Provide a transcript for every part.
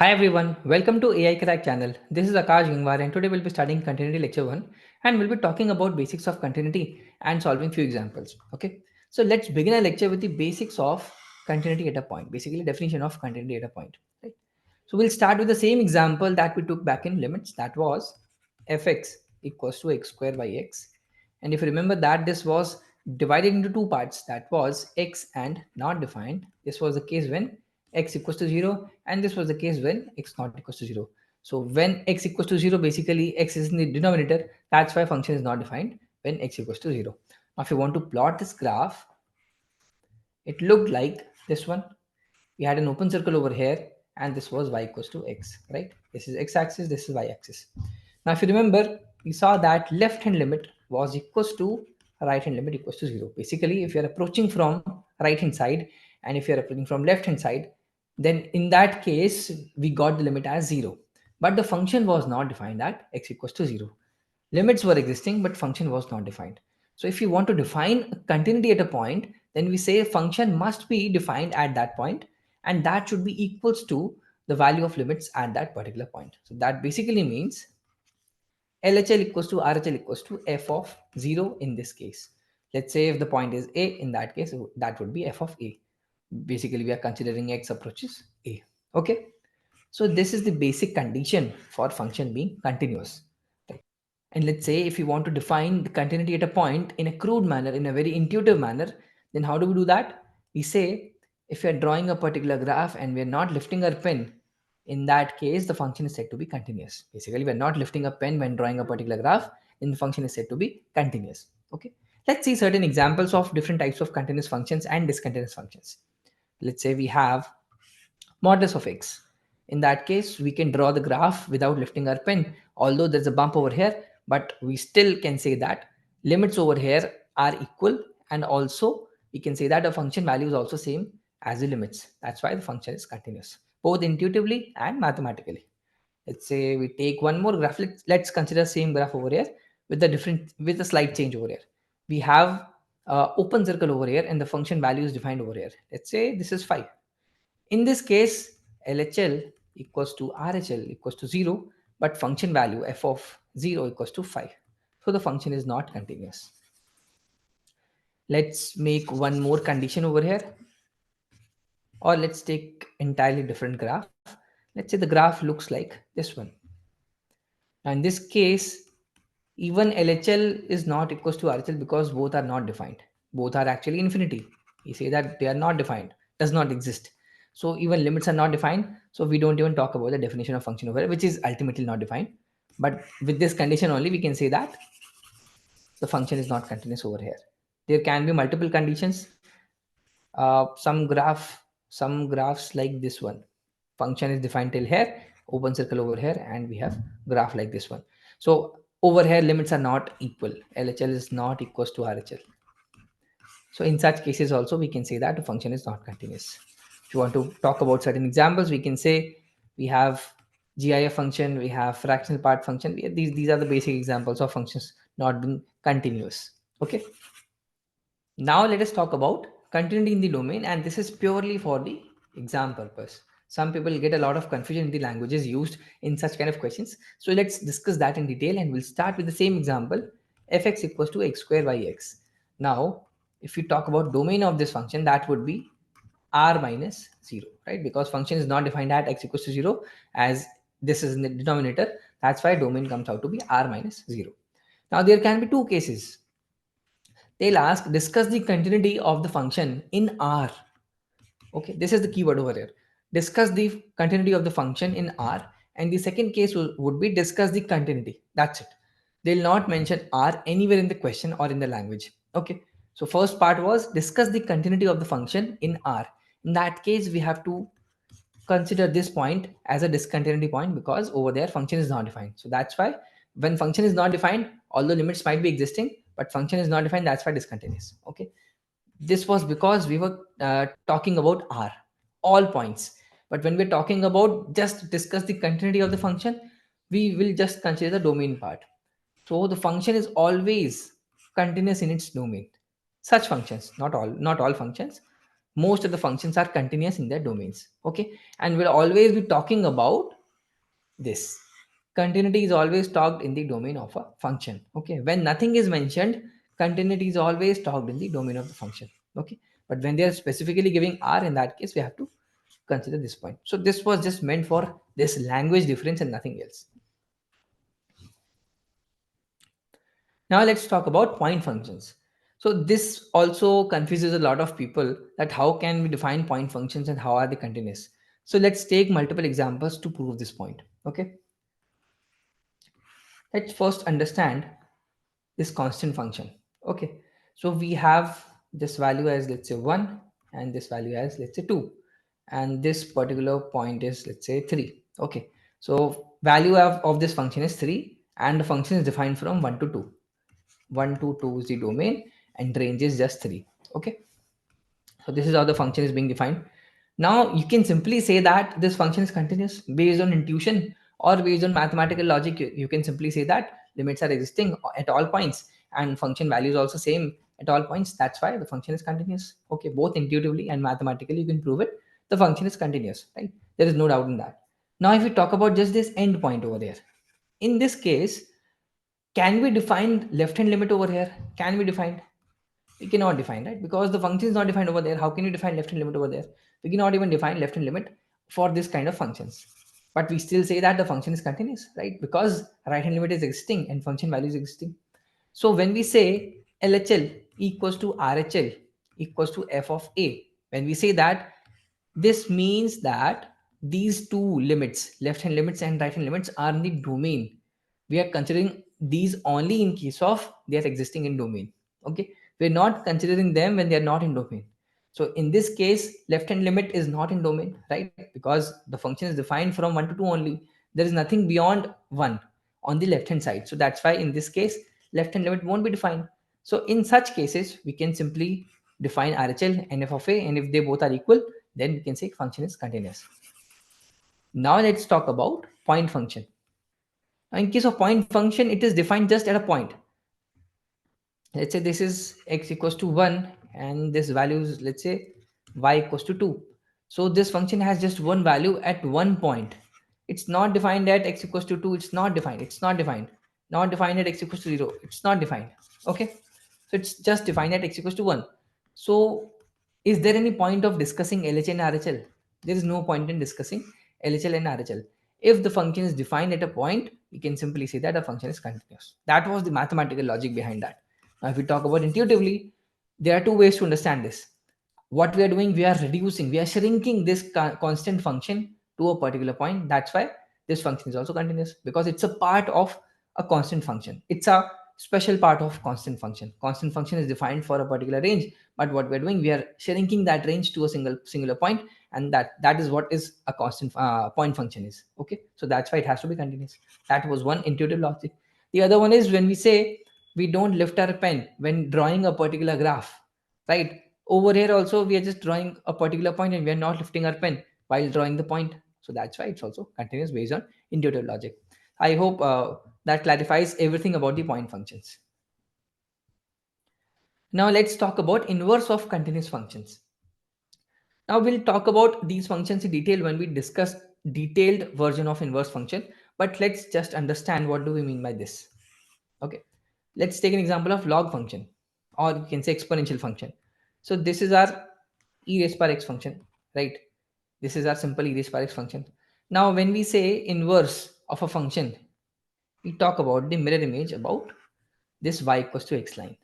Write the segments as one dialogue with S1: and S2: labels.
S1: Hi everyone, welcome to AI Crack channel. This is Akash Gingwar and today we'll be studying Continuity Lecture 1 and we'll be talking about basics of continuity and solving few examples. Okay, so let's begin our lecture with the basics of continuity at a point, basically definition of continuity at a point. Right? So we'll start with the same example that we took back in limits, that was fx equals to x square by x. And if you remember that this was divided into two parts, that was x and not defined. This was the case when x equals to 0 and this was the case when x not equals to 0. So when x equals to 0, basically x is in the denominator, that's why function is not defined when x equals to 0. Now if you want to plot this graph, it looked like this one. We had an open circle over here and this was y equals to x, right? This is x-axis, this is y-axis. Now if you remember, we saw that left hand limit was equals to right hand limit equals to 0. Basically, if you're approaching from right hand side and if you're approaching from left hand side, then in that case, we got the limit as 0. But the function was not defined at x equals to 0. Limits were existing, but function was not defined. So if you want to define a continuity at a point, then we say a function must be defined at that point, and that should be equals to the value of limits at that particular point. So that basically means LHL equals to RHL equals to f of 0 in this case. Let's say if the point is A, in that case, that would be f of A. Basically, we are considering x approaches A. Okay. So this is the basic condition for function being continuous. Right? And let's say if you want to define the continuity at a point in a crude manner, in a very intuitive manner, then how do we do that? We say if we are drawing a particular graph and we are not lifting our pen, in that case, the function is said to be continuous. Basically, we are not lifting a pen when drawing a particular graph, then the function is said to be continuous. Okay. Let's see certain examples of different types of continuous functions and discontinuous functions. Let's say we have modulus of x. In that case, we can draw the graph without lifting our pen, although there's a bump over here, but we still can say that limits over here are equal, and also we can say that the function value is also same as the limits. That's why the function is continuous, both intuitively and mathematically. Let's say we take one more graph. Let's consider same graph over here with a slight change over here. We have open circle over here and the function value is defined over here. Let's say this is 5. In this case, LHL equals to RHL equals to 0, but function value f of 0 equals to 5. So the function is not continuous. Let's make one more condition over here, or let's take entirely different graph. Let's say the graph looks like this one. Now in this case, even LHL is not equals to RHL because both are not defined. Both are actually infinity. We say that they are not defined, does not exist. So even limits are not defined. So we don't even talk about the definition of function over here, which is ultimately not defined. But with this condition only, we can say that the function is not continuous over here. There can be multiple conditions. Some graphs like this one. Function is defined till here, open circle over here, and we have graph like this one. So over here, limits are not equal. LHL is not equals to RHL. So in such cases also, we can say that the function is not continuous. If you want to talk about certain examples, we can say we have GIF function, we have fractional part function. These are the basic examples of functions not being continuous. Okay. Now let us talk about continuity in the domain, and this is purely for the exam purpose. Some people get a lot of confusion in the languages used in such kind of questions. So let's discuss that in detail, and we'll start with the same example, fx equals to x square by x. Now, if you talk about domain of this function, that would be r minus 0, right? Because function is not defined at x equals to 0, as this is in the denominator. That's why domain comes out to be r minus 0. Now, there can be two cases. They'll ask, discuss the continuity of the function in R. Okay, this is the keyword over here. Discuss the continuity of the function in R. And the second case would be discuss the continuity. That's it. They'll not mention R anywhere in the question or in the language. Okay, so first part was discuss the continuity of the function in R. In that case, we have to consider this point as a discontinuity point because over there function is not defined. So that's why when function is not defined, although limits might be existing, but function is not defined, that's why discontinuous. Okay, this was because we were talking about R, all points. But when we're talking about just discuss the continuity of the function, we will just consider the domain part. So the function is always continuous in its domain. Such functions, not all functions, most of the functions are continuous in their domains. Okay, and we'll always be talking about this. Continuity is always talked in the domain of a function. Okay, when nothing is mentioned, continuity is always talked in the domain of the function. Okay, but when they are specifically giving R, in that case we have to consider this point. So this was just meant for this language difference and nothing else. Now let's talk about point functions. So this also confuses a lot of people, that how can we define point functions and how are they continuous. So let's take multiple examples to prove this point. Okay, let's first understand this constant function. Okay, so we have this value as, let's say, 1, and this value as, let's say, 2, and this particular point is, let's say, 3. Okay, so value of this function is 3, and the function is defined from 1 to 2. 1 to 2 is the domain, and range is just 3. Okay, so this is how the function is being defined. Now you can simply say that this function is continuous based on intuition or based on mathematical logic. You can simply say that limits are existing at all points and function value is also same at all points. That's why the function is continuous. Okay, both intuitively and mathematically you can prove it. The function is continuous, right? There is no doubt in that. Now if we talk about just this end point over there, in this case, can we define left hand limit over here? Can we define? We cannot define, right? Because the function is not defined over there. How can you define left hand limit over there? We cannot even define left hand limit for this kind of functions. But we still say that the function is continuous, right? Because right hand limit is existing and function value is existing. So when we say LHL equals to RHL equals to f of a, when we say that, this means that these two limits, left hand limits and right hand limits, are in the domain. We are considering these only in case of they are existing in domain. Okay, we're not considering them when they are not in domain. So in this case, left hand limit is not in domain, right? Because the function is defined from 1 to 2 only. There is nothing beyond 1 on the left hand side. So that's why in this case, left hand limit won't be defined. So in such cases, we can simply define RHL and f of a, and if they both are equal, then we can say function is continuous. Now let's talk about point function. Now in case of point function, it is defined just at a point. Let's say this is x equals to 1 and this value is, let's say, y equals to 2. So this function has just one value at one point. It's not defined at x equals to 2. It's not defined. It's not defined. Not defined at x equals to 0. It's not defined. Okay, so it's just defined at x equals to 1. So is there any point of discussing LHL and RHL? There is no point in discussing LHL and RHL. If the function is defined at a point, we can simply say that the function is continuous. That was the mathematical logic behind that. Now, if we talk about intuitively, there are two ways to understand this. What we are doing, we are reducing, we are shrinking this constant function to a particular point. That's why this function is also continuous, because it's a part of a constant function. It's a special part of constant function. Constant function is defined for a particular range, but what we're doing, we are shrinking that range to a singular point, and that is what is a constant point function is. Okay, so that's why it has to be continuous. That was one intuitive logic. The other one is when we say we don't lift our pen when drawing a particular graph, right? Over here also we are just drawing a particular point and we are not lifting our pen while drawing the point. So that's why it's also continuous based on intuitive logic. I hope that clarifies everything about the point functions. Now let's talk about inverse of continuous functions. Now we'll talk about these functions in detail when we discuss detailed version of inverse function, but let's just understand what do we mean by this. Okay, let's take an example of log function, or you can say exponential function. So this is our e raised power x function, right? This is our simple e raised power x function. Now when we say inverse of a function, we talk about the mirror image about this y equals to x line.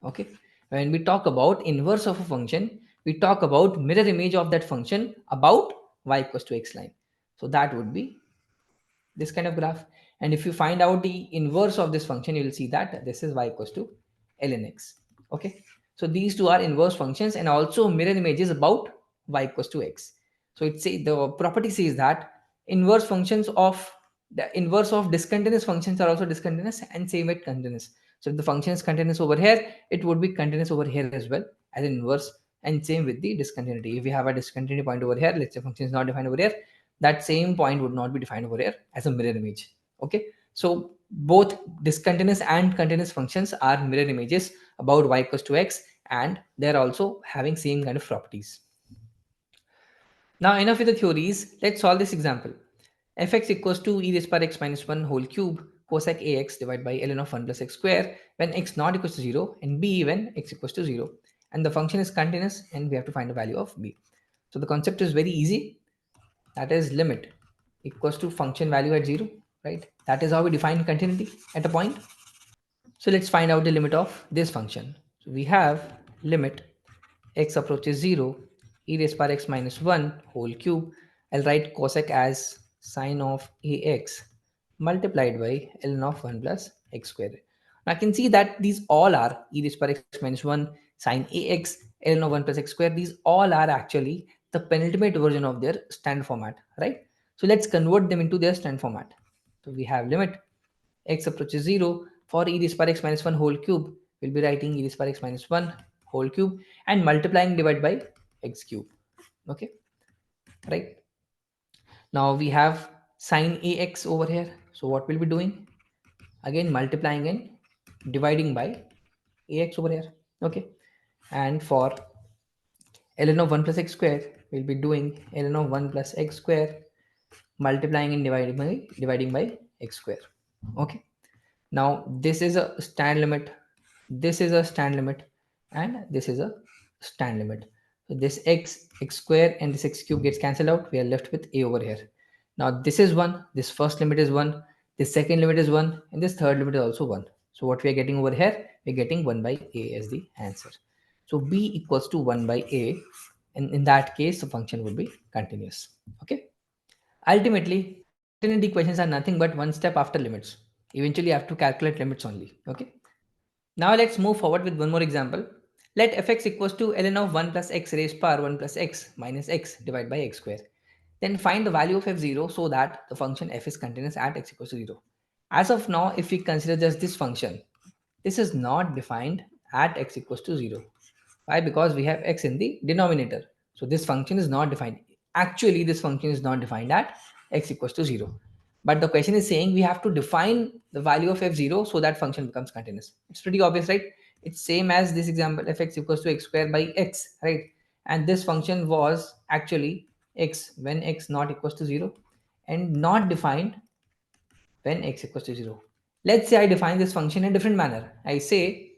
S1: Okay, when we talk about inverse of a function, we talk about mirror image of that function about y equals to x line. So that would be this kind of graph. And if you find out the inverse of this function, you will see that this is y equals to ln x. Okay, so these two are inverse functions and also mirror images about y equals to x. So it say the property says that inverse functions of the inverse of discontinuous functions are also discontinuous and same with continuous. So if the function is continuous over here, it would be continuous over here as well as an inverse, and same with the discontinuity. If we have a discontinuity point over here, let's say function is not defined over here, that same point would not be defined over here as a mirror image. Okay, so both discontinuous and continuous functions are mirror images about y equals to x, and they're also having same kind of properties. Now enough with the theories, let's solve this example. Fx equals to e raised power x minus 1 whole cube cosec ax divided by ln of 1 plus x square when x not equals to 0 and b when x equals to 0. And the function is continuous and we have to find the value of b. So the concept is very easy. That is limit equals to function value at 0, right? That is how we define continuity at a point. So let's find out the limit of this function. So we have limit x approaches 0 e raised power x minus 1 whole cube. I'll write cosec as sine of ax multiplied by ln of 1 plus x squared. Now I can see that these all are e raised power x minus 1 sine ax ln of 1 plus x squared. These all are actually the penultimate version of their standard format, right? So let's convert them into their standard format. So we have limit x approaches 0 for e raised power x minus 1 whole cube. We'll be writing e raised power x minus 1 whole cube and multiplying divided by x cube. Okay, right? Now we have sine ax over here. So what we'll be doing? Again multiplying and dividing by ax over here. Okay, and for ln of 1 plus x square, we'll be doing ln of 1 plus x square multiplying and dividing by x square. Okay, now this is a stand limit, this is a stand limit, and this is a stand limit. So this x square and this x cube gets cancelled out. We are left with a over here. Now this is 1, this first limit is 1, this second limit is 1, and this third limit is also 1. So what we are getting over here, we're getting 1 by a as the answer. So b equals to 1 by a, and in that case the function would be continuous. Okay, ultimately continuity equations are nothing but one step after limits. Eventually you have to calculate limits only. Okay, now let's move forward with one more example. Let fx equals to ln of 1 plus x raised power 1 plus x minus x divided by x square. Then find the value of f0 so that the function f is continuous at x equals to 0. As of now, if we consider just this function, this is not defined at x equals to 0. Why? Because we have x in the denominator. So this function is not defined. Actually, this function is not defined at x equals to 0. But the question is saying we have to define the value of f0 so that function becomes continuous. It's pretty obvious, right? It's same as this example, fx equals to x squared by x, right? And this function was actually x when x not equals to 0 and not defined when x equals to 0. Let's say I define this function in a different manner. I say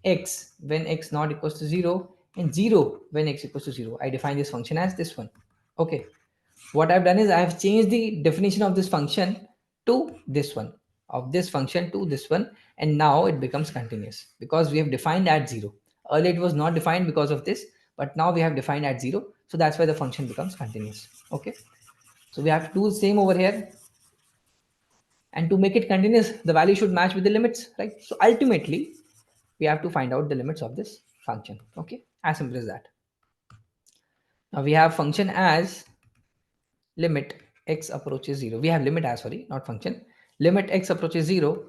S1: x when x not equals to 0 and 0 when x equals to 0. I define this function as this one. Okay, what I've done is I have changed the definition of this function to this one, of this function to this one, and now it becomes continuous because we have defined at 0. Earlier it was not defined because of this, but now we have defined at 0, so that's why the function becomes continuous. Okay, so we have to do the same over here, and to make it continuous the value should match with the limits, right? So ultimately we have to find out the limits of this function. Okay, as simple as that. Now we have function as limit x approaches 0. We have limit as, sorry, not function. Limit x approaches 0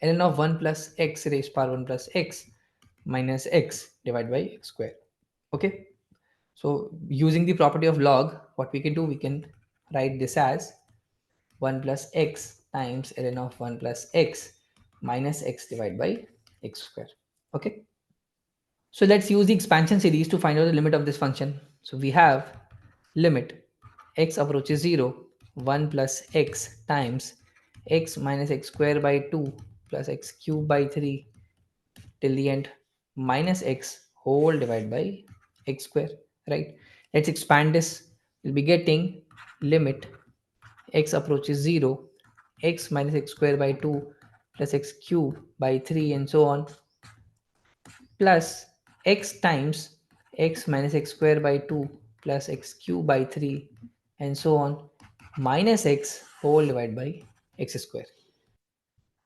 S1: ln of 1 plus x raised power 1 plus x minus x divided by x square. Okay, so using the property of log, what we can do, we can write this as 1 plus x times ln of 1 plus x minus x divided by x square. Okay, so let's use the expansion series to find out the limit of this function. So we have limit x approaches 0, 1 plus x times x minus x square by 2 plus x cube by 3 till the end minus x whole divided by x square, right? Let's expand this. We'll be getting limit x approaches 0, x minus x square by 2 plus x cube by 3 and so on, plus x times x minus x square by 2 plus x cube by 3 and so on minus x whole divided by x square.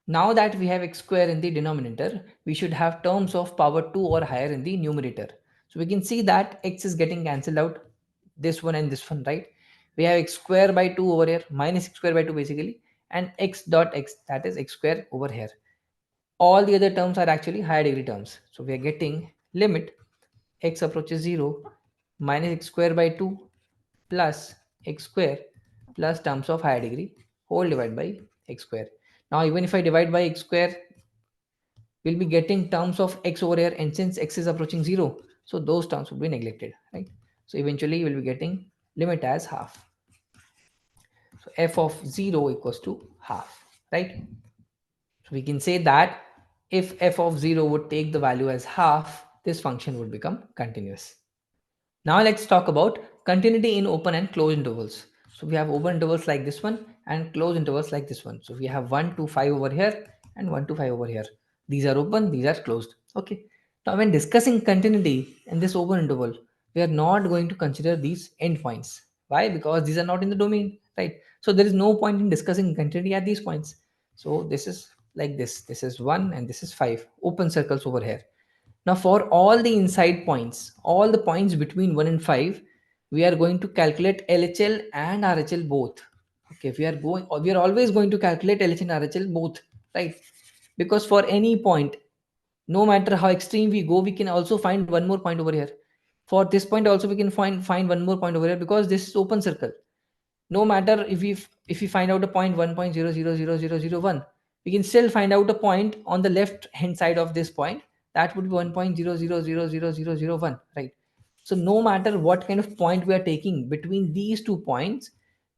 S1: Now that we have x square in the denominator, we should have terms of power 2 or higher in the numerator. So we can see that x is getting cancelled out, this one and this one, right? We have x square by 2 over here, minus x square by 2 basically, and x dot x, that is x square over here. All the other terms are actually higher degree terms. So we are getting limit x approaches 0 minus x square by 2 plus x square plus terms of higher degree whole divided by x square. Now even if I divide by x square, we'll be getting terms of x over here, and since x is approaching 0, so those terms will be neglected, right? So eventually you will be getting limit as half. So f of 0 equals to half, right? So we can say that if f of 0 would take the value as half, this function would become continuous. Now let's talk about continuity in open and closed intervals. So we have open intervals like this one and closed intervals like this one. So we have 1 to 5 over here and 1 to 5 over here. These are open, these are closed. Okay. Now when discussing continuity in this open interval, we are not going to consider these endpoints. Why? Because these are not in the domain, right? So there is no point in discussing continuity at these points. So this is like this. This is 1 and this is 5. Open circles over here. Now for all the inside points, all the points between 1 and 5, we are going to calculate LHL and RHL both. Okay, we are always going to calculate LHL and RHL both, right? Because for any point, no matter how extreme we go, we can also find one more point over here. For this point also we can find one more point over here because this is open circle. No matter if we find out a point 1.000001, we can still find out a point on the left hand side of this point, that would be 1.00000001, right? So no matter what kind of point we are taking between these 2 points,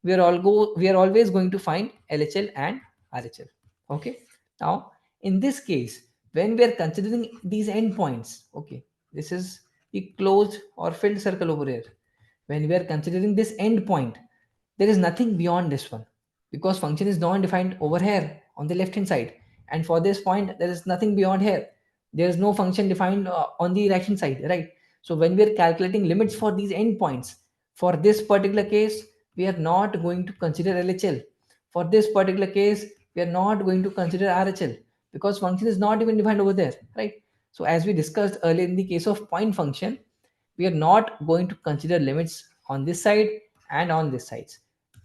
S1: we are always going to find LHL and RHL. Okay. Now in this case, when we are considering these endpoints, okay, this is the closed or filled circle over here. When we are considering this endpoint, there is nothing beyond this one because function is non-defined over here on the left hand side, and for this point there is nothing beyond here. There is no function defined on the right hand side, right? So when we are calculating limits for these endpoints, for this particular case we are not going to consider LHL. For this particular case we are not going to consider RHL because function is not even defined over there, right? So as we discussed earlier, in the case of point function, we are not going to consider limits on this side and on this side.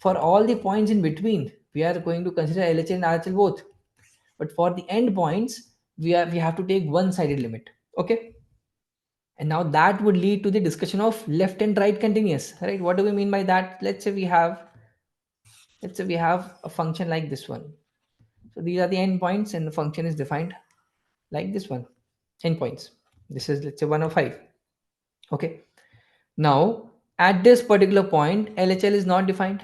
S1: For all the points in between, we are going to consider LHL and RHL both. But for the end points, we have to take one-sided limit. Okay. And now that would lead to the discussion of left and right continuous, right? What do we mean by that? Let's say we have a function like this one. So these are the endpoints, and the function is defined like this one. Endpoints. This is, let's say, 105. Okay. Now, at this particular point, LHL is not defined,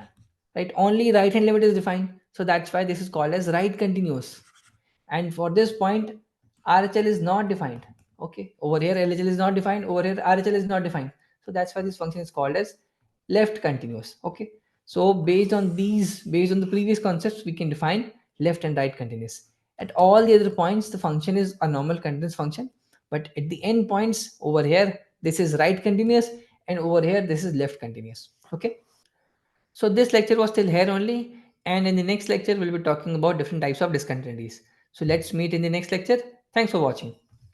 S1: right? Only right hand limit is defined. So that's why this is called as right continuous. And for this point, RHL is not defined. Okay. Over here, LHL is not defined. Over here, RHL is not defined. So that's why this function is called as left continuous. Okay. So based on the previous concepts, we can define left and right continuous. At all the other points, the function is a normal continuous function. But at the end points over here, this is right continuous, and over here this is left continuous. Okay. So this lecture was till here only, and in the next lecture we'll be talking about different types of discontinuities. So let's meet in the next lecture. Thanks for watching.